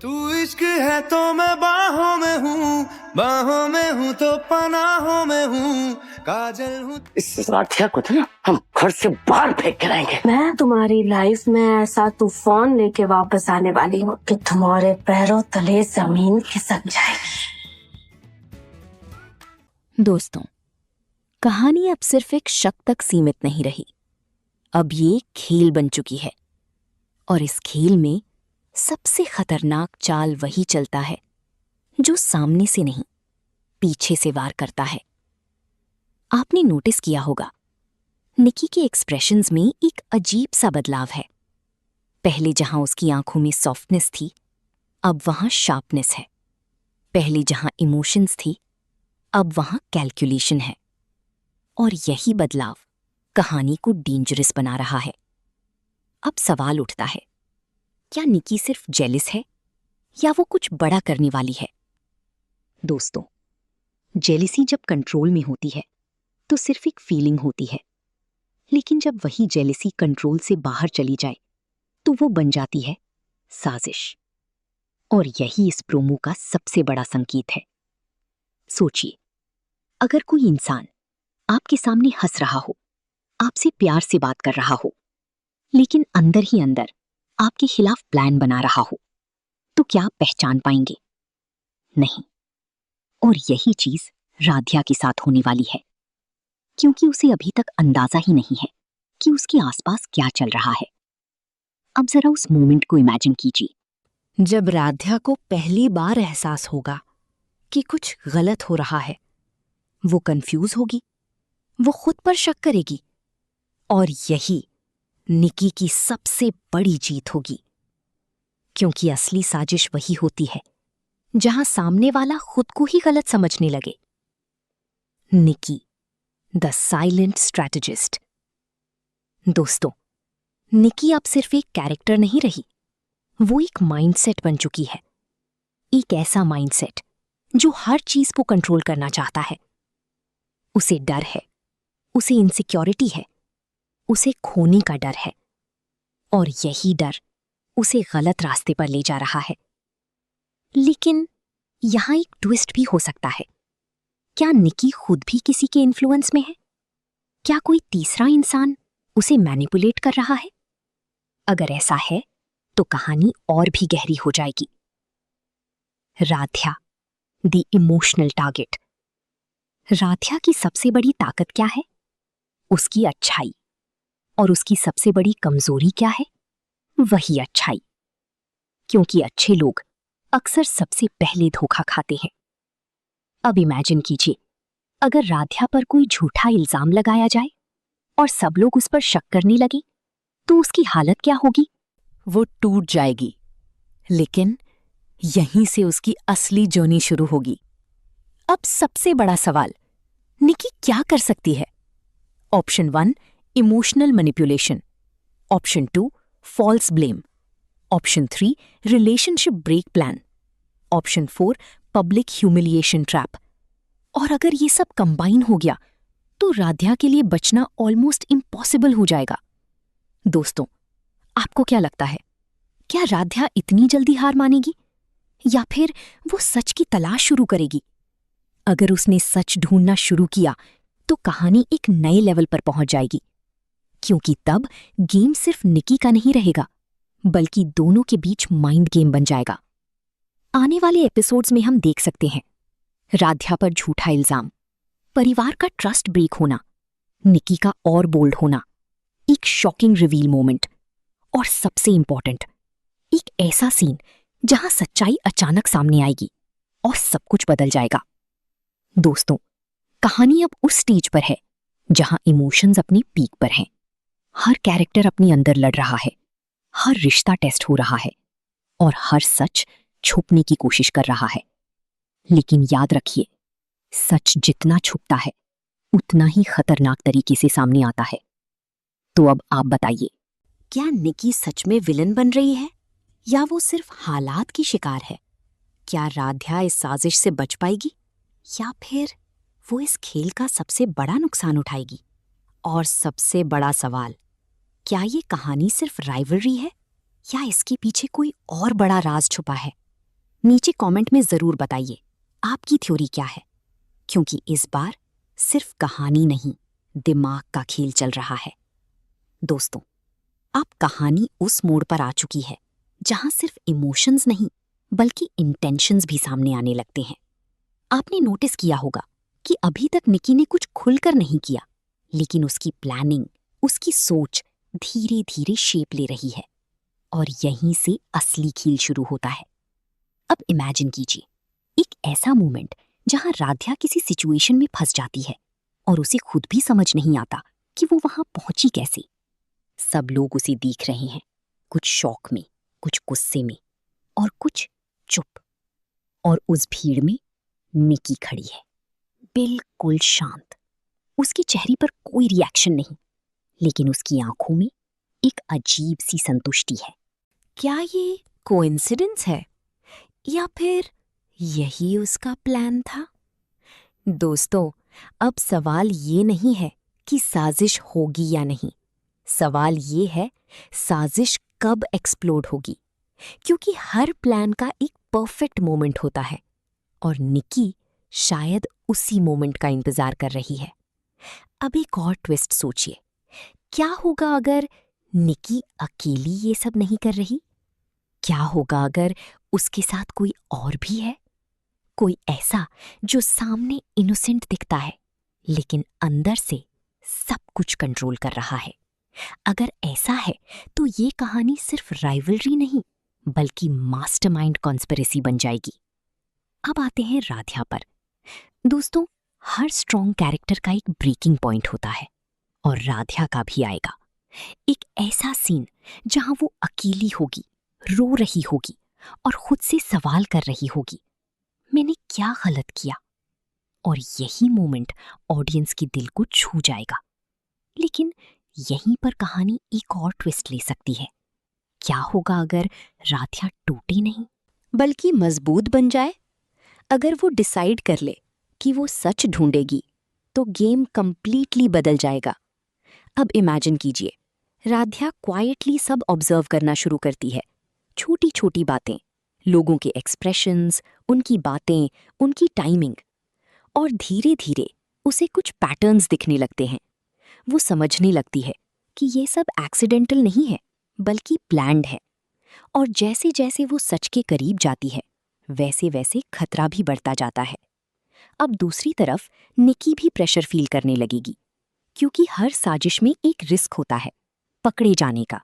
तू इश्क है तो मैं बाहों में हूँ तो पनाहों में हूँ, काजल हूँ। इस राधिया को तो ना हम घर से बाहर फेंक कर आएंगे। मैं तुम्हारी लाइफ में ऐसा तूफान लेके वापस आने वाली हूँ कि तुम्हारे पैरों तले जमीन खिसक जाएगी। दोस्तों, कहानी अब सिर्फ एक शक तक सीमित नहीं रही। अब ये खेल बन चुकी है और इस खेल में सबसे खतरनाक चाल वही चलता है जो सामने से नहीं, पीछे से वार करता है। आपने नोटिस किया होगा, निकी के एक्सप्रेशंस में एक अजीब सा बदलाव है। पहले जहां उसकी आंखों में सॉफ्टनेस थी, अब वहां शार्पनेस है। पहले जहां इमोशंस थी, अब वहां कैलकुलेशन है। और यही बदलाव कहानी को डेंजरस बना रहा है। अब सवाल उठता है, क्या निकी सिर्फ जेलिस है या वो कुछ बड़ा करने वाली है? दोस्तों, जेलिसी जब कंट्रोल में होती है तो सिर्फ एक फीलिंग होती है, लेकिन जब वही जेलिसी कंट्रोल से बाहर चली जाए तो वो बन जाती है साजिश। और यही इस प्रोमो का सबसे बड़ा संकेत है। सोचिए, अगर कोई इंसान आपके सामने हंस रहा हो, आपसे प्यार से बात कर रहा हो, लेकिन अंदर ही अंदर आपके खिलाफ प्लान बना रहा हो, तो क्या आप पहचान पाएंगे? नहीं। और यही चीज राधिया के साथ होने वाली है, क्योंकि उसे अभी तक अंदाजा ही नहीं है कि उसके आसपास क्या चल रहा है। अब जरा उस मोमेंट को इमेजिन कीजिए जब राधिया को पहली बार एहसास होगा कि कुछ गलत हो रहा है। वो कंफ्यूज होगी, वो खुद पर शक करेगी, और यही निकी की सबसे बड़ी जीत होगी, क्योंकि असली साजिश वही होती है जहां सामने वाला खुद को ही गलत समझने लगे। निकी, द साइलेंट स्ट्रैटेजिस्ट। दोस्तों, निकी अब सिर्फ एक कैरेक्टर नहीं रही, वो एक माइंडसेट बन चुकी है। एक ऐसा माइंडसेट जो हर चीज को कंट्रोल करना चाहता है। उसे डर है, उसे इनसिक्योरिटी है, उसे खोने का डर है, और यही डर उसे गलत रास्ते पर ले जा रहा है। लेकिन यहां एक ट्विस्ट भी हो सकता है। क्या निकी खुद भी किसी के इन्फ्लुएंस में है? क्या कोई तीसरा इंसान उसे मैनिपुलेट कर रहा है? अगर ऐसा है तो कहानी और भी गहरी हो जाएगी। Radhiya, the emotional target. Radhiya की सबसे बड़ी ताकत क्या है? उसकी अच्छाई। और उसकी सबसे बड़ी कमजोरी क्या है? वही अच्छाई। क्योंकि अच्छे लोग अक्सर सबसे पहले धोखा खाते हैं। अब इमेजिन कीजिए, अगर राधिया पर कोई झूठा इल्जाम लगाया जाए और सब लोग उस पर शक करने लगे, तो उसकी हालत क्या होगी? वो टूट जाएगी। लेकिन यहीं से उसकी असली जर्नी शुरू होगी। अब सबसे बड़ा सवाल, निकी क्या कर सकती है? Option 1, emotional manipulation. Option 2, false blame. Option 3, relationship break plan. Option 4, public humiliation trap. और अगर ये सब कंबाइन हो गया तो राधिया के लिए बचना ऑलमोस्ट इम्पॉसिबल हो जाएगा। दोस्तों, आपको क्या लगता है, क्या राधिया इतनी जल्दी हार मानेगी या फिर वो सच की तलाश शुरू करेगी? अगर उसने सच ढूंढना शुरू किया तो कहानी एक नए लेवल पर पहुंच जाएगी, क्योंकि तब गेम सिर्फ निकी का नहीं रहेगा, बल्कि दोनों के बीच माइंड गेम बन जाएगा। आने वाले एपिसोड्स में हम देख सकते हैं राधिया पर झूठा इल्जाम, परिवार का ट्रस्ट ब्रेक होना, निकी का और बोल्ड होना, एक शॉकिंग रिवील मोमेंट, और सबसे इंपॉर्टेंट, एक ऐसा सीन जहां सच्चाई अचानक सामने आएगी और सब कुछ बदल जाएगा। दोस्तों, कहानी अब उस स्टेज पर है जहां इमोशंस अपनी पीक पर हैं। हर कैरेक्टर अपने अंदर लड़ रहा है, हर रिश्ता टेस्ट हो रहा है, और हर सच छुपने की कोशिश कर रहा है। लेकिन याद रखिए, सच जितना छुपता है उतना ही खतरनाक तरीके से सामने आता है। तो अब आप बताइए, क्या निकी सच में विलन बन रही है या वो सिर्फ हालात की शिकार है? क्या राधिया इस साजिश से बच पाएगी या फिर वो इस खेल का सबसे बड़ा नुकसान उठाएगी? और सबसे बड़ा सवाल, क्या ये कहानी सिर्फ राइवलरी है या इसके पीछे कोई और बड़ा राज छुपा है? नीचे कमेंट में जरूर बताइए आपकी थ्योरी क्या है, क्योंकि इस बार सिर्फ कहानी नहीं, दिमाग का खेल चल रहा है। दोस्तों, अब कहानी उस मोड़ पर आ चुकी है जहां सिर्फ इमोशंस नहीं बल्कि इंटेंशंस भी सामने आने लगते हैं। आपने नोटिस किया होगा कि अभी तक निकी ने कुछ खुलकर नहीं किया, लेकिन उसकी प्लानिंग, उसकी सोच धीरे धीरे शेप ले रही है और यहीं से असली खेल शुरू होता है। अब इमेजिन कीजिए एक ऐसा मोमेंट जहां राध्या किसी सिचुएशन में फंस जाती है और उसे खुद भी समझ नहीं आता कि वो वहां पहुंची कैसे। सब लोग उसे देख रहे हैं, कुछ शौक में, कुछ गुस्से में और कुछ चुप। और उस भीड़ में निकी खड़ी है, बिल्कुल शांत। उसके चेहरे पर कोई रिएक्शन नहीं, लेकिन उसकी आंखों में एक अजीब सी संतुष्टि है। क्या ये कोइंसिडेंस है या फिर यही उसका प्लान था? दोस्तों, अब सवाल ये नहीं है कि साजिश होगी या नहीं, सवाल ये है साजिश कब एक्सप्लोड होगी, क्योंकि हर प्लान का एक परफेक्ट मोमेंट होता है और निकी शायद उसी मोमेंट का इंतजार कर रही है। अब एक और ट्विस्ट सोचिए, क्या होगा अगर निकी अकेली ये सब नहीं कर रही? क्या होगा अगर उसके साथ कोई और भी है, कोई ऐसा जो सामने इनोसेंट दिखता है लेकिन अंदर से सब कुछ कंट्रोल कर रहा है? अगर ऐसा है तो ये कहानी सिर्फ राइवलरी नहीं बल्कि मास्टरमाइंड कॉन्स्पिरेसी बन जाएगी। अब आते हैं राध्या पर। दोस्तों, हर स्ट्रॉन्ग कैरेक्टर का एक ब्रेकिंग पॉइंट होता है और राध्या का भी आएगा। एक ऐसा सीन जहां वो अकेली होगी, रो रही होगी और खुद से सवाल कर रही होगी, मैंने क्या गलत किया? और यही मोमेंट ऑडियंस के दिल को छू जाएगा। लेकिन यहीं पर कहानी एक और ट्विस्ट ले सकती है। क्या होगा अगर राध्या टूटे नहीं बल्कि मजबूत बन जाए? अगर वो डिसाइड कर ले कि वो सच ढूंढेगी तो गेम कंप्लीटली बदल जाएगा। अब इमेजिन कीजिए, राध्या क्वाइटली सब ऑब्जर्व करना शुरू करती है, छोटी छोटी बातें, लोगों के एक्सप्रेशंस, उनकी बातें, उनकी टाइमिंग, और धीरे धीरे उसे कुछ पैटर्न्स दिखने लगते हैं। वो समझने लगती है कि ये सब एक्सीडेंटल नहीं है बल्कि प्लान्ड है। और जैसे जैसे वो सच के करीब जाती है वैसे वैसे खतरा भी बढ़ता जाता है। अब दूसरी तरफ निकी भी प्रेशर फील करने लगेगी, क्योंकि हर साजिश में एक रिस्क होता है, पकड़े जाने का।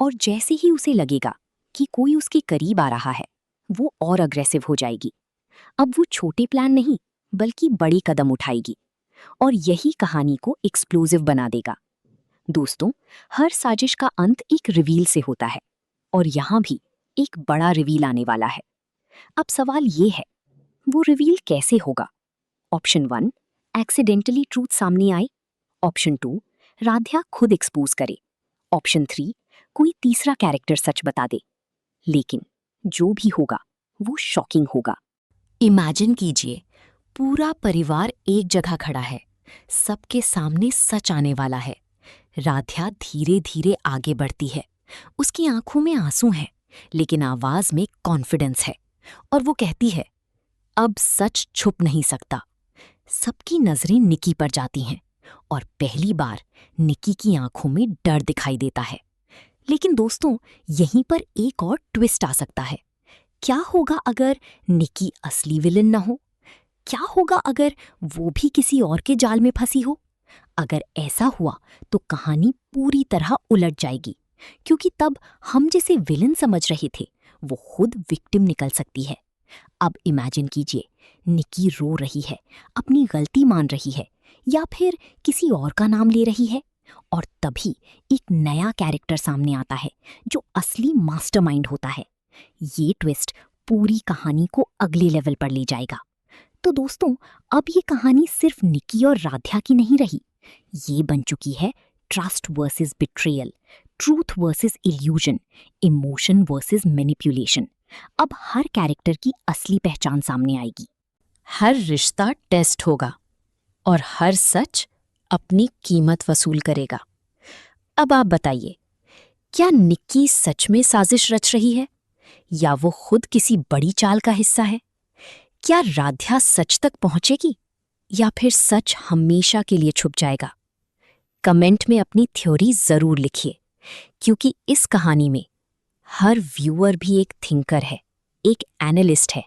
और जैसे ही उसे लगेगा कि कोई उसके करीब आ रहा है, वो और अग्रेसिव हो जाएगी। अब वो छोटे प्लान नहीं बल्कि बड़े कदम उठाएगी और यही कहानी को एक्सप्लोसिव बना देगा। दोस्तों, हर साजिश का अंत एक रिवील से होता है और यहाँ भी एक बड़ा रिवील आने वाला है। अब सवाल ये है, वो रिवील कैसे होगा? ऑप्शन 1, एक्सीडेंटली ट्रूथ सामने आए। ऑप्शन 2, राध्या खुद एक्सपोज करे। ऑप्शन 3, कोई तीसरा कैरेक्टर सच बता दे। लेकिन जो भी होगा वो शॉकिंग होगा। इमेजिन कीजिए, पूरा परिवार एक जगह खड़ा है, सबके सामने सच आने वाला है। राध्या धीरे धीरे आगे बढ़ती है, उसकी आंखों में आंसू हैं लेकिन आवाज में कॉन्फिडेंस है, और वो कहती है, अब सच छुप नहीं सकता। सबकी नजरें निकी पर जाती हैं और पहली बार निकी की आंखों में डर दिखाई देता है। लेकिन दोस्तों, यहीं पर एक और ट्विस्ट आ सकता है। क्या होगा अगर निकी असली विलन न हो? क्या होगा अगर वो भी किसी और के जाल में फंसी हो? अगर ऐसा हुआ तो कहानी पूरी तरह उलट जाएगी, क्योंकि तब हम जिसे विलन समझ रहे थे वो खुद विक्टिम निकल सकती है। अब इमेजिन कीजिए, निकी रो रही है, अपनी गलती मान रही है या फिर किसी और का नाम ले रही है, और तभी एक नया कैरेक्टर सामने आता है जो असली मास्टरमाइंड होता है। ये ट्विस्ट पूरी कहानी को अगले लेवल पर ले जाएगा। तो दोस्तों, अब ये कहानी सिर्फ निकी और राध्या की नहीं रही, ये बन चुकी है trust versus betrayal, truth versus illusion, emotion versus manipulation. अब हर कैरेक्टर की असली पहचान सामने आएगी, हर रिश्ता टेस्ट होगा और हर सच अपनी कीमत वसूल करेगा। अब आप बताइए, क्या निक्की सच में साजिश रच रही है या वो खुद किसी बड़ी चाल का हिस्सा है? क्या राध्या सच तक पहुंचेगी या फिर सच हमेशा के लिए छुप जाएगा? कमेंट में अपनी थ्योरी जरूर लिखिए, क्योंकि इस कहानी में हर व्यूअर भी एक थिंकर है, एक एनालिस्ट है,